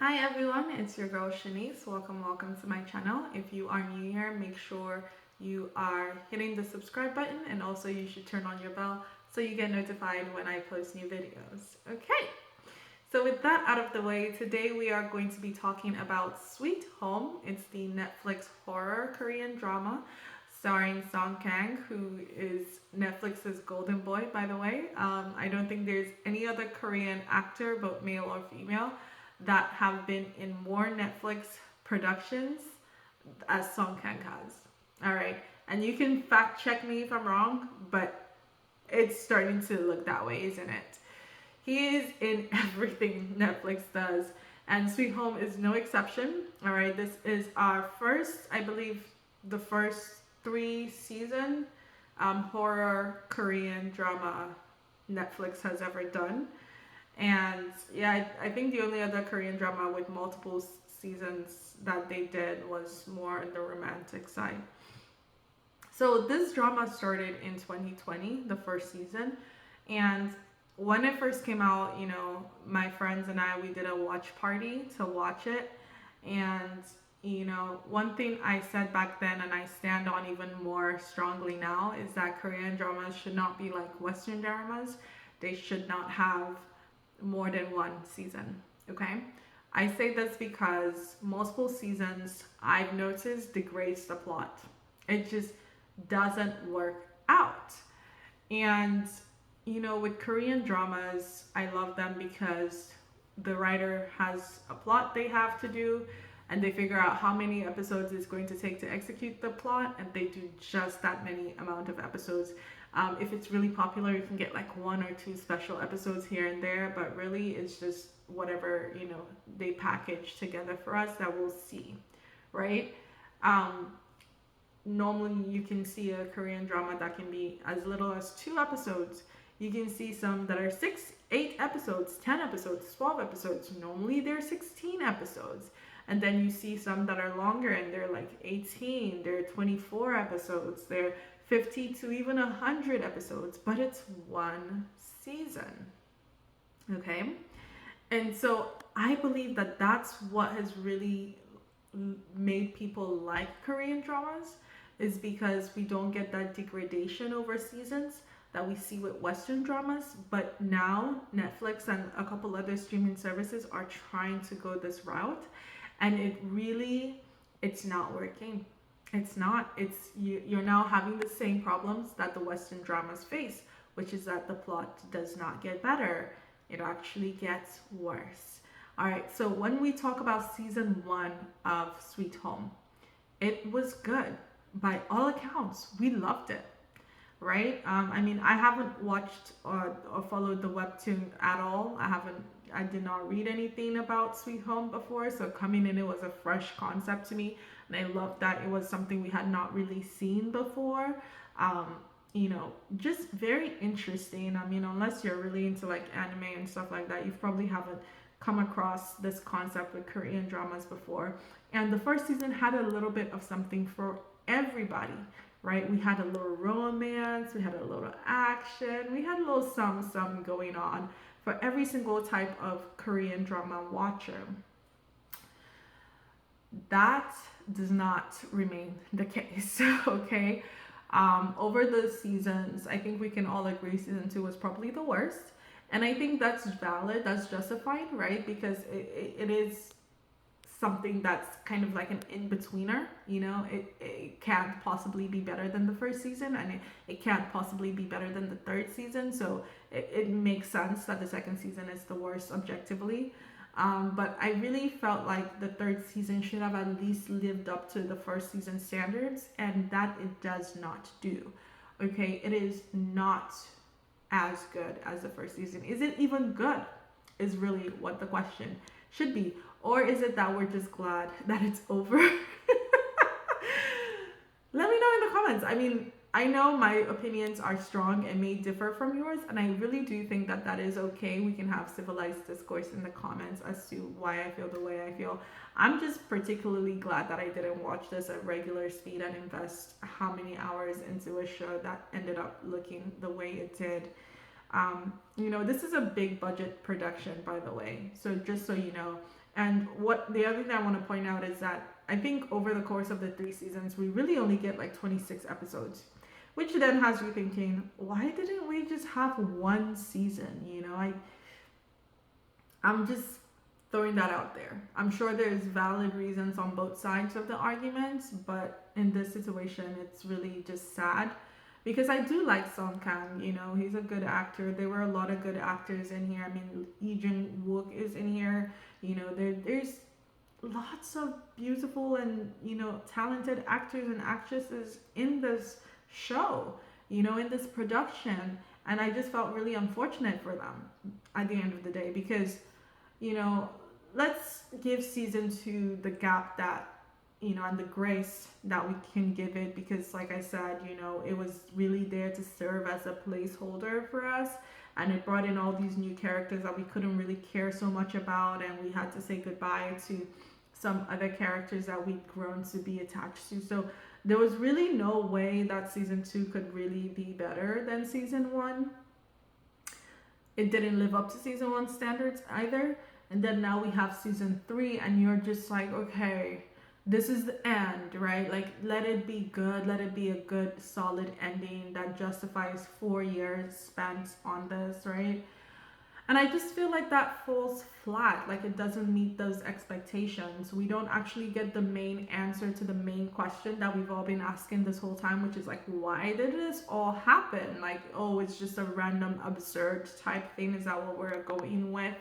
Hi everyone, it's your girl Shanice. Welcome to my channel. If you are new here, make sure you are hitting the subscribe button, and also you should turn on your bell so you get notified when I post new videos. Okay, so with that out of the way, today we are going to be talking about Sweet Home. It's the Netflix horror Korean drama starring Song Kang, who is Netflix's golden boy, by the way. I don't think there's any other Korean actor, both male or female, that have been in more Netflix productions as Song Kang has. All right, and you can fact check me if I'm wrong, but it's starting to look that way, isn't it? He is in everything Netflix does, and Sweet Home is no exception. All right, this is our first, I believe, the first 3 season horror Korean drama Netflix has ever done. And yeah, I think the only other Korean drama with multiple seasons that they did was more on the romantic side. So this drama started in 2020, the first season. And when it first came out, my friends and I, we did a watch party to watch it. And, one thing I said back then, and I stand on even more strongly now, is that Korean dramas should not be like Western dramas. They should not have more than one season. Okay, I say this because multiple seasons, I've noticed, degrades the plot. It just doesn't work out. And with Korean dramas, I love them because the writer has a plot they have to do, and they figure out how many episodes it's going to take to execute the plot, and they do just that many amount of episodes. If it's really popular, you can get like 1 or 2 special episodes here and there, but really it's just whatever they package together for us that we'll see, right? Normally you can see a Korean drama that can be as little as 2 episodes. You can see some that are 6, 8 episodes, 10 episodes, 12 episodes. Normally they're 16 episodes. And then you see some that are longer and they're like 18, they're 24 episodes, they're 50 to even 100 episodes, but it's one season. Okay? And so I believe that that's what has really made people like Korean dramas, is because we don't get that degradation over seasons that we see with Western dramas. But now Netflix and a couple other streaming services are trying to go this route, and it's not working. It's not. You're now having the same problems that the Western dramas face, which is that the plot does not get better. It actually gets worse. All right, so when we talk about season 1 of Sweet Home, it was good. By all accounts, we loved it, right? I haven't watched or followed the webtoon at all. I did not read anything about Sweet Home before, so coming in, it was a fresh concept to me, and I loved that it was something we had not really seen before. Just very interesting. Unless you're really into like anime and stuff like that, you probably haven't come across this concept with Korean dramas before. And the first season had a little bit of something for everybody, right? We had a little romance, we had a little action, we had a little some going on for every single type of Korean drama watcher. That does not remain the case. Okay, over the seasons, I think we can all agree season 2 was probably the worst, and I think that's valid, that's justified, right? Because it is something that's kind of like an in-betweener. It can't possibly be better than the first season, and it can't possibly be better than the third season, so it makes sense that the second season is the worst objectively. But I really felt like the third season should have at least lived up to the first season standards, and that it does not do. Okay, it is not as good as the first season. Is it even good? Is really what the question should be. Or is it that we're just glad that it's over? Let me know in the comments. I know my opinions are strong and may differ from yours, and I really do think that that is okay. We can have civilized discourse in the comments as to why I feel the way I feel. I'm just particularly glad that I didn't watch this at regular speed and invest how many hours into a show that ended up looking the way it did. This is a big budget production, by the way. So just so you know, And what the other thing I want to point out is that I think over the course of the 3 seasons, we really only get like 26 episodes, which then has you thinking, why didn't we just have one season? I'm just throwing that out there. I'm sure there's valid reasons on both sides of the arguments, but in this situation, it's really just sad because I do like Song Kang. He's a good actor. There were a lot of good actors in here. I mean, youn-jung is in here. There's lots of beautiful and talented actors and actresses in this show. In this production, and I just felt really unfortunate for them at the end of the day because you know, let's give season 2 the gap that, and the grace that we can give it because, like I said, it was really there to serve as a placeholder for us. And it brought in all these new characters that we couldn't really care so much about. And we had to say goodbye to some other characters that we'd grown to be attached to. So there was really no way that season 2 could really be better than season 1. It didn't live up to season 1 standards either. And then now we have season 3, and you're just like, okay, this is the end, right? Like, let it be good. Let it be a good, solid ending that justifies 4 years spent on this, right? And I just feel like that falls flat. Like, it doesn't meet those expectations. We don't actually get the main answer to the main question that we've all been asking this whole time, which is like, why did this all happen? Like, oh, it's just a random, absurd type thing. Is that what we're going with?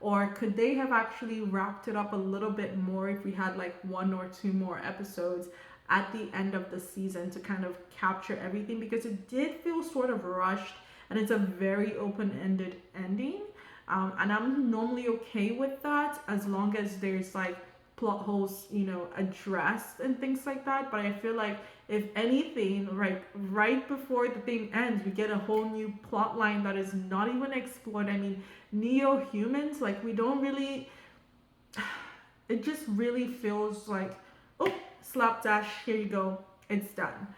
Or could they have actually wrapped it up a little bit more if we had like 1 or 2 more episodes at the end of the season to kind of capture everything? Because it did feel sort of rushed, and it's a very open-ended ending. And I'm normally okay with that as long as there's like plot holes, addressed and things like that. But I feel like if anything, right before the thing ends, we get a whole new plot line that is not even explored. I mean, neo-humans, like, we don't really, it just really feels like, oh, slapdash, here you go, it's done.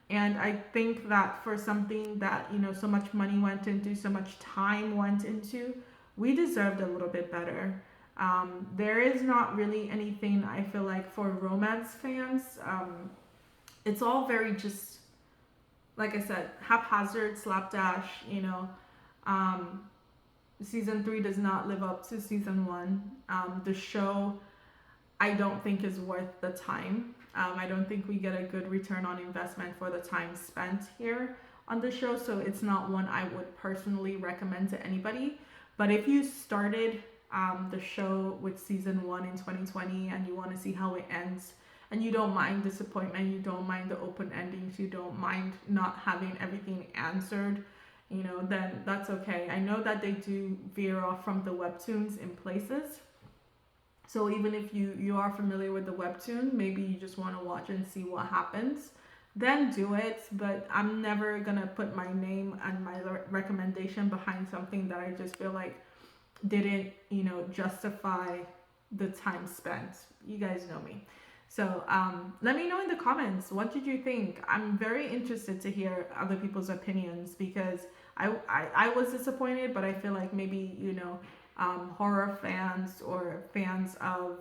And I think that for something that, so much money went into, so much time went into, we deserved a little bit better. There is not really anything, I feel like, for romance fans. It's all very just, like I said, haphazard, slapdash, Season 3 does not live up to season 1. The show, I don't think, is worth the time. I don't think we get a good return on investment for the time spent here on the show. So it's not one I would personally recommend to anybody. But if you started the show with season 1 in 2020 and you want to see how it ends, and you don't mind disappointment, you don't mind the open endings, you don't mind not having everything answered, then that's okay. I know that they do veer off from the webtoons in places. So even if you are familiar with the webtoon, maybe you just want to watch and see what happens, then do it. But I'm never going to put my name and my recommendation behind something that I just feel like didn't, justify the time spent. You guys know me. So let me know in the comments, what did you think? I'm very interested to hear other people's opinions because I was disappointed, but I feel like maybe, horror fans or fans of,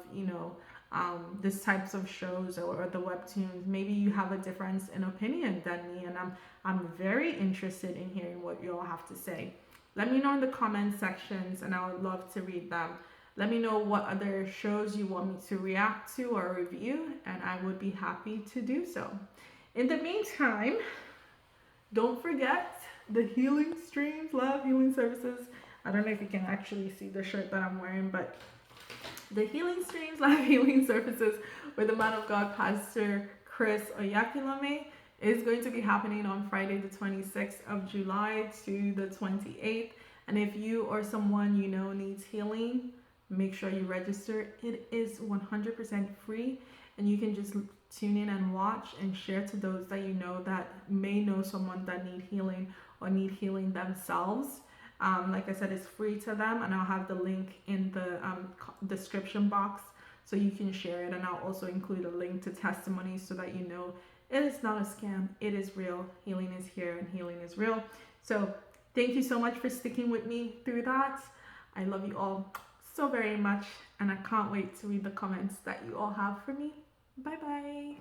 this types of shows or the webtoons, maybe you have a difference in opinion than me, and I'm very interested in hearing what you all have to say. Let me know in the comment sections, and I would love to read them. Let me know what other shows you want me to react to or review, and I would be happy to do so. In the meantime, don't forget the Healing Streams Love Healing Services. I don't know if you can actually see the shirt that I'm wearing, but the Healing Streams Love Healing Services with the man of God, Pastor Chris Oyakilome, is going to be happening on Friday the 26th of July to the 28th. And if you or someone you know needs healing, make sure you register. It is 100% free, and you can just tune in and watch and share to those that you know that may know someone that need healing or need healing themselves. Like I said, it's free to them, and I'll have the link in the description box so you can share it, and I'll also include a link to testimonies so that you know it is not a scam. It is real. Healing is here, and healing is real. So thank you so much for sticking with me through that. I love you all so very much, and I can't wait to read the comments that you all have for me. Bye bye.